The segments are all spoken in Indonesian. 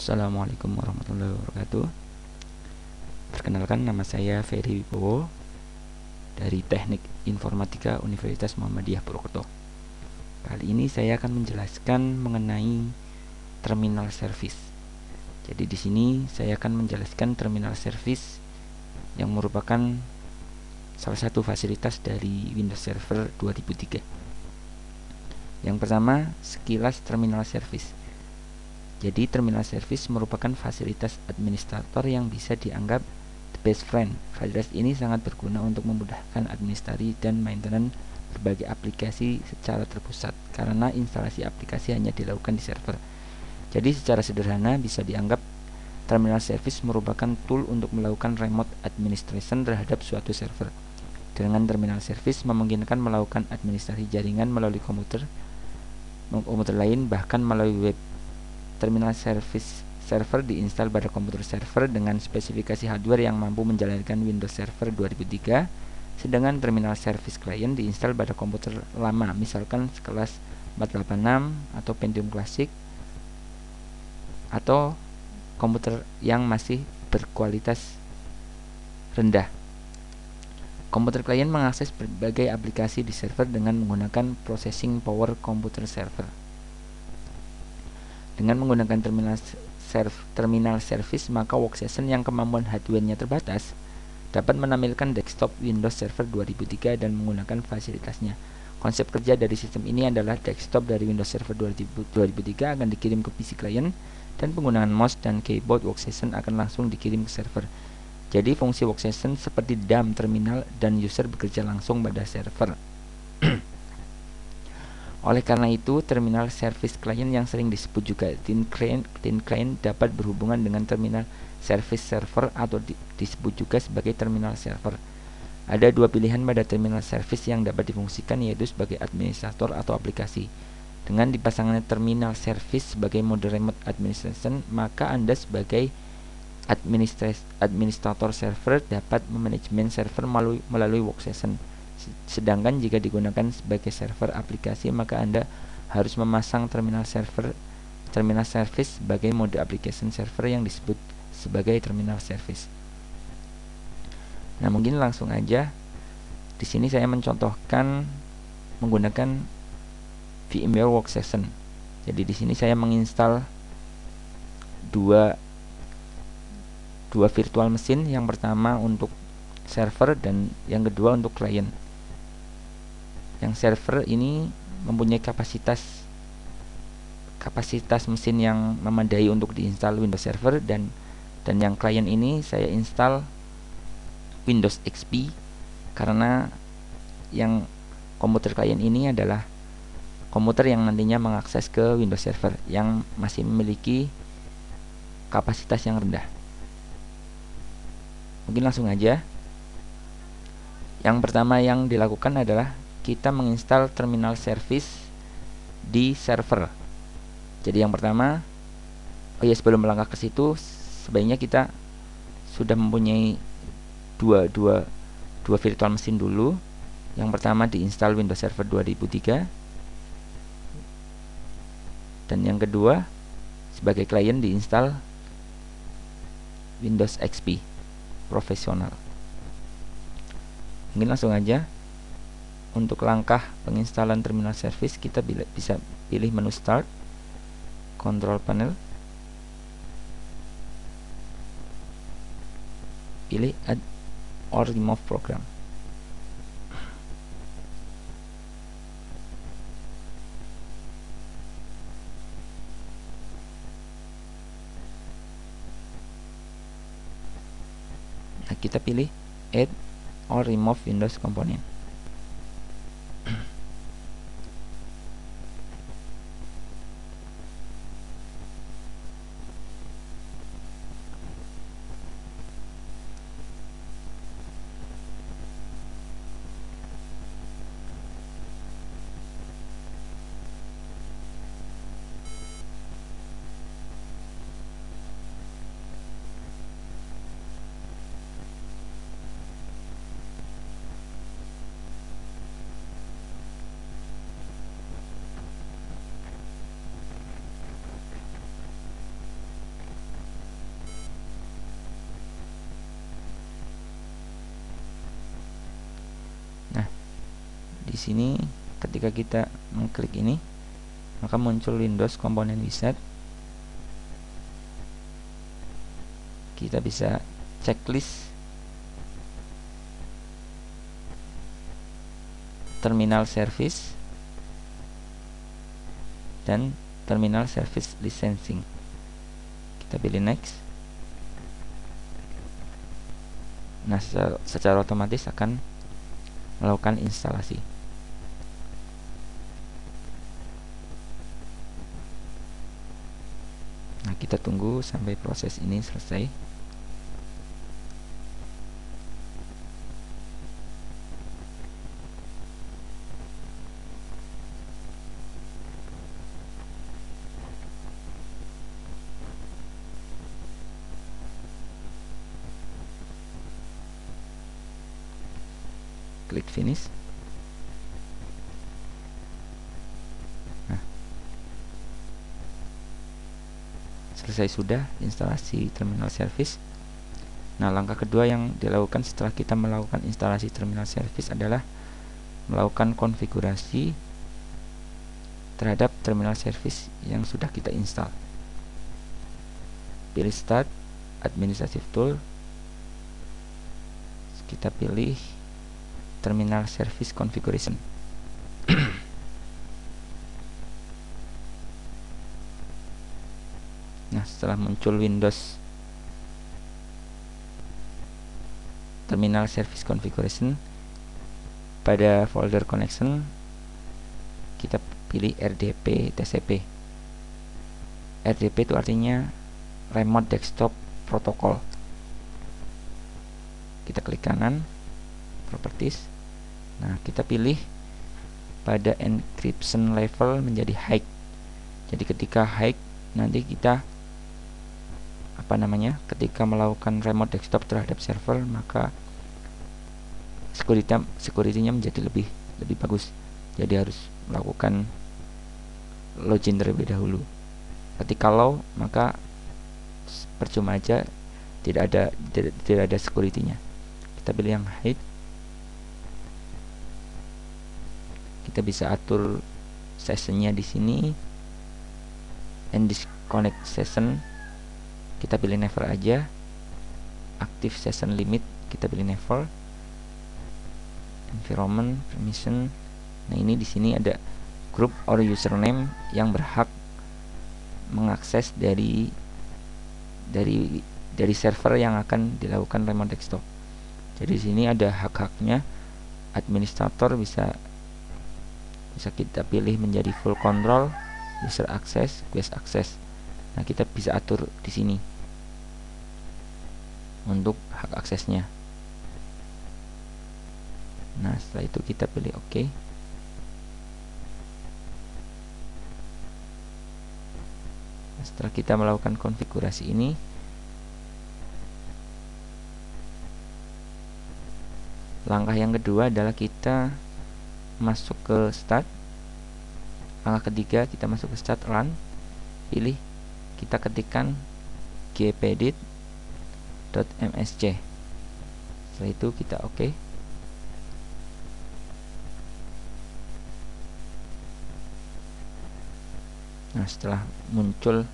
Assalamualaikum warahmatullahi wabarakatuh. Perkenalkan, nama saya Ferry Wibowo dari Teknik Informatika Universitas Muhammadiyah Purwokerto. Kali ini saya akan menjelaskan mengenai terminal service. Jadi di sini saya akan menjelaskan terminal service yang merupakan salah satu fasilitas dari Windows Server 2003. Yang pertama, sekilas terminal service. Jadi terminal service merupakan fasilitas administrator yang bisa dianggap the best friend. Fasilitas ini sangat berguna untuk memudahkan administrasi dan maintenance berbagai aplikasi secara terpusat karena instalasi aplikasi hanya dilakukan di server. Jadi secara sederhana bisa dianggap terminal service merupakan tool untuk melakukan remote administration terhadap suatu server. Dengan terminal service memungkinkan melakukan administrasi jaringan melalui komputer lain, bahkan melalui web. Terminal service server diinstal pada komputer server dengan spesifikasi hardware yang mampu menjalankan Windows Server 2003, sedangkan terminal service client diinstal pada komputer lama, misalkan sekelas 486 atau Pentium Classic, atau komputer yang masih berkualitas rendah. Komputer klien mengakses berbagai aplikasi di server dengan menggunakan processing power komputer server. Dengan menggunakan terminal service, maka workstation yang kemampuan hardware-nya terbatas dapat menampilkan desktop Windows Server 2003 dan menggunakan fasilitasnya. Konsep kerja dari sistem ini adalah desktop dari Windows Server 2003 akan dikirim ke PC client dan penggunaan mouse dan keyboard workstation akan langsung dikirim ke server. Jadi fungsi workstation seperti DAM terminal dan user bekerja langsung pada server. Oleh karena itu, terminal service client yang sering disebut juga thin client dapat berhubungan dengan terminal service server atau disebut juga sebagai terminal server. Ada dua pilihan pada terminal service yang dapat difungsikan, yaitu sebagai administrator atau aplikasi. Dengan dipasangnya terminal service sebagai mode remote administration, maka Anda sebagai administrator server dapat memanajemen server melalui workstation. Sedangkan jika digunakan sebagai server aplikasi, maka Anda harus memasang terminal service sebagai mode application server yang disebut sebagai terminal service. Nah, mungkin langsung aja. Di sini saya mencontohkan menggunakan VMware Workstation. Jadi di sini saya menginstal dua virtual mesin, yang pertama untuk server dan yang kedua untuk klien. Yang server ini mempunyai kapasitas mesin yang memadai untuk diinstal Windows Server, dan yang klien ini saya install Windows XP karena yang komputer klien ini adalah komputer yang nantinya mengakses ke Windows Server yang masih memiliki kapasitas yang rendah. Mungkin langsung aja. Yang pertama yang dilakukan adalah kita menginstal terminal service di server. Jadi yang pertama, sebelum melangkah ke situ, sebaiknya kita sudah mempunyai dua virtual mesin dulu. Yang pertama diinstal Windows Server 2003, dan yang kedua sebagai klien diinstal Windows XP profesional. Mungkin langsung aja. Untuk langkah penginstalan terminal service, kita bisa pilih menu Start, Control Panel, pilih Add or Remove Program. Nah, kita pilih Add or Remove Windows Component. sini ketika kita mengklik ini, maka muncul Windows Component Wizard. Kita bisa checklist terminal service dan terminal service licensing. Kita pilih next. Nah, secara otomatis akan melakukan instalasi. Nah, kita tunggu sampai proses ini selesai. Klik finish. Nah, selesai sudah instalasi terminal service. Nah, langkah kedua yang dilakukan setelah kita melakukan instalasi terminal service adalah melakukan konfigurasi terhadap terminal service yang sudah kita install. Pilih Start, Administrative Tool. Kita pilih Terminal Service Configuration. Nah, setelah muncul Windows Terminal Service Configuration, pada folder connection kita pilih RDP TCP. RDP itu artinya Remote Desktop Protocol. Kita klik kanan, Properties. Nah, kita pilih pada encryption level menjadi high. Jadi ketika high, nanti kita ketika melakukan remote desktop terhadap server, maka security-nya menjadi lebih bagus. Jadi harus melakukan login terlebih dahulu. Ketika low, maka percuma aja, tidak ada security-nya. Kita pilih yang high. Kita bisa atur sessionnya di sini. And disconnect session kita pilih never aja. Active session limit kita pilih never. Environment permission. Nah, ini di sini ada group or username yang berhak mengakses dari server yang akan dilakukan remote desktop. Jadi di sini ada hak-haknya. Administrator bisa kita pilih menjadi full control, user access, guest access. Nah, kita bisa atur di sini untuk hak aksesnya. Nah, setelah itu kita pilih OK. Nah, setelah kita melakukan konfigurasi ini, langkah yang kedua adalah kita masuk ke Start. Langkah ketiga, kita masuk ke Start Run. Pilih, kita ketikkan gpedit.msc. Setelah itu kita OK. Nah, setelah muncul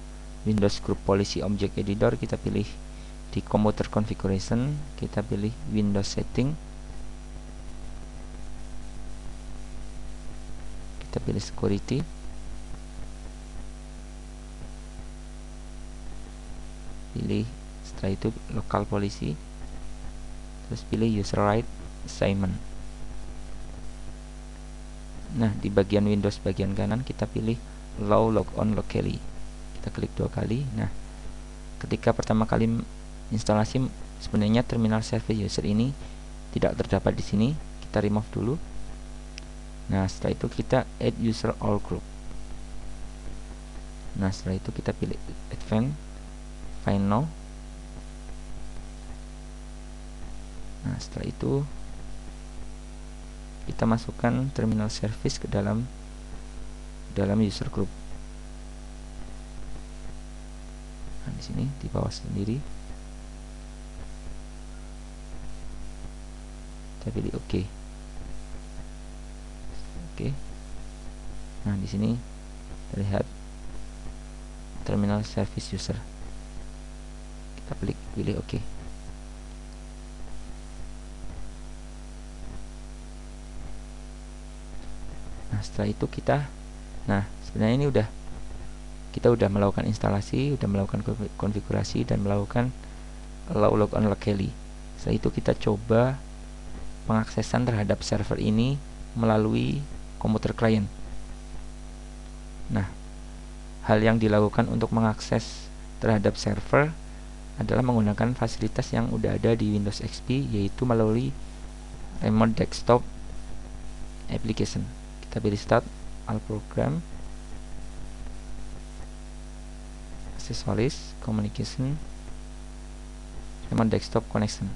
Windows Group Policy Object Editor, kita pilih di Computer Configuration, kita pilih Windows Setting. Kita pilih Security. Pilih, setelah itu Local Policy. Terus pilih User Right Assignment. Nah, di bagian Windows bagian kanan kita pilih Allow Logon Locally. Kita klik 2 kali. Nah, ketika pertama kali instalasi, sebenarnya terminal service user ini tidak terdapat di sini. Kita remove dulu. Nah, setelah itu kita add user all group. Nah, setelah itu kita pilih advanced, find now. Nah, setelah itu kita masukkan terminal service ke dalam user group. Nah, di sini di bawah sendiri kita pilih OK. Oke. Nah, di sini terlihat terminal service user. Kita pilih oke. Nah, setelah itu sebenarnya ini kita udah melakukan instalasi, udah melakukan konfigurasi dan melakukan logon locally. Setelah itu kita coba pengaksesan terhadap server ini melalui komputer klien. Nah, hal yang dilakukan untuk mengakses terhadap server adalah menggunakan fasilitas yang udah ada di Windows XP, yaitu melalui Remote Desktop Application. Kita pilih Start, All Program, Accessories, Communication, Remote Desktop Connection.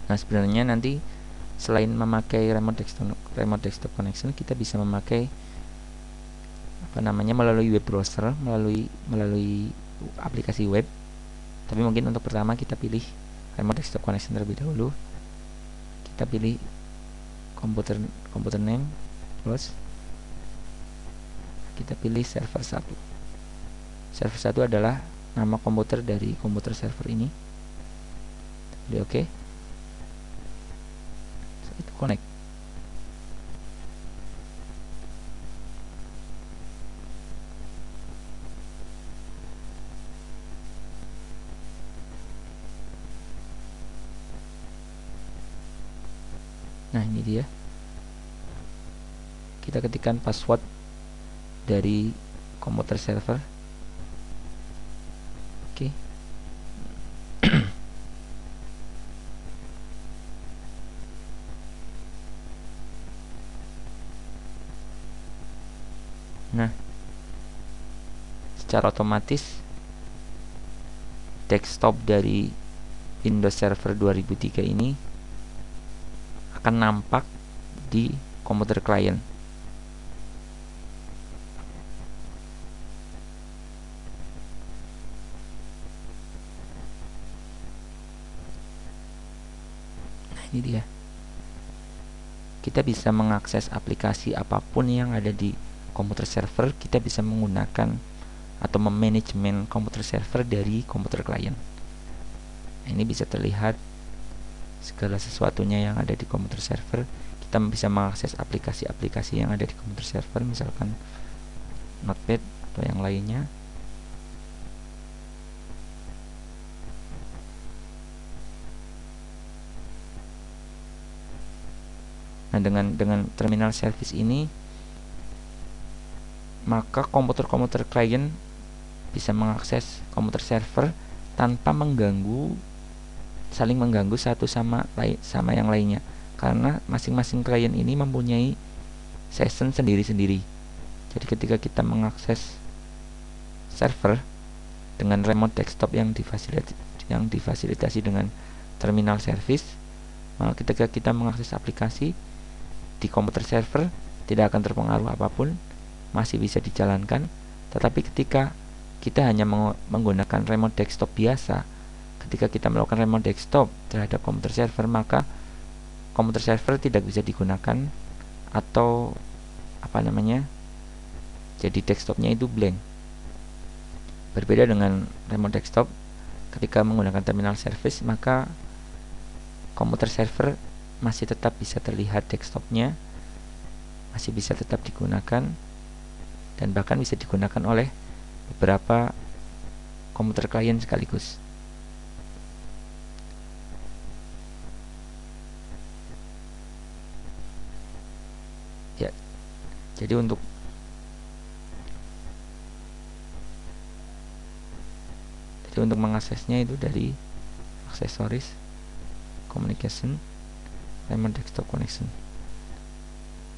Nah, sebenarnya nanti selain memakai Remote Desktop Connection, kita bisa memakai melalui web browser, melalui aplikasi web. Tapi mungkin untuk pertama kita pilih Remote Desktop Connection terlebih dahulu. Kita pilih computer name, plus kita pilih server 1. Server 1 adalah nama komputer dari komputer server ini. Pilih oke. Itu connect. Nah, ini dia. Kita ketikkan password dari komputer server. Oke. Nah, secara otomatis desktop dari Windows Server 2003 ini akan nampak di komputer klien. Nah, ini dia. Kita bisa mengakses aplikasi apapun yang ada di komputer server. Kita bisa menggunakan atau memanajemen komputer server dari komputer klien. Nah, ini bisa terlihat segala sesuatunya yang ada di komputer server. Kita bisa mengakses aplikasi-aplikasi yang ada di komputer server, misalkan Notepad atau yang lainnya. Nah, dengan terminal service ini, maka komputer-komputer klien bisa mengakses komputer server tanpa saling mengganggu satu sama yang lainnya, karena masing-masing klien ini mempunyai session sendiri-sendiri. Jadi ketika kita mengakses server dengan remote desktop yang difasilitasi dengan terminal service, maka ketika kita mengakses aplikasi di komputer server tidak akan terpengaruh apapun, masih bisa dijalankan. Tetapi ketika kita hanya menggunakan remote desktop biasa, ketika kita melakukan remote desktop terhadap komputer server, maka komputer server tidak bisa digunakan, atau jadi desktopnya itu blank. Berbeda dengan remote desktop, ketika menggunakan terminal service, maka komputer server masih tetap bisa terlihat desktopnya, masih bisa tetap digunakan, dan bahkan bisa digunakan oleh beberapa komputer klien sekaligus. Ya, jadi untuk mengaksesnya itu dari aksesoris, communication, remote desktop connection.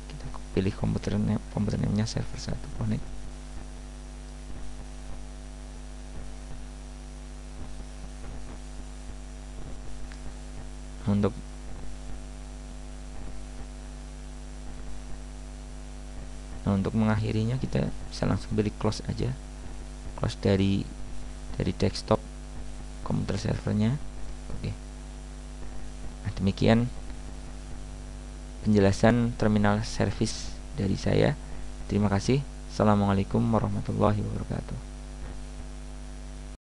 Kita pilih komputer name-nya server 1, connect. Untuk mengakhirinya kita bisa langsung pilih close aja, close dari desktop komputer servernya. Oke. Nah, demikian penjelasan terminal service dari saya. Terima kasih. Assalamualaikum warahmatullahi wabarakatuh.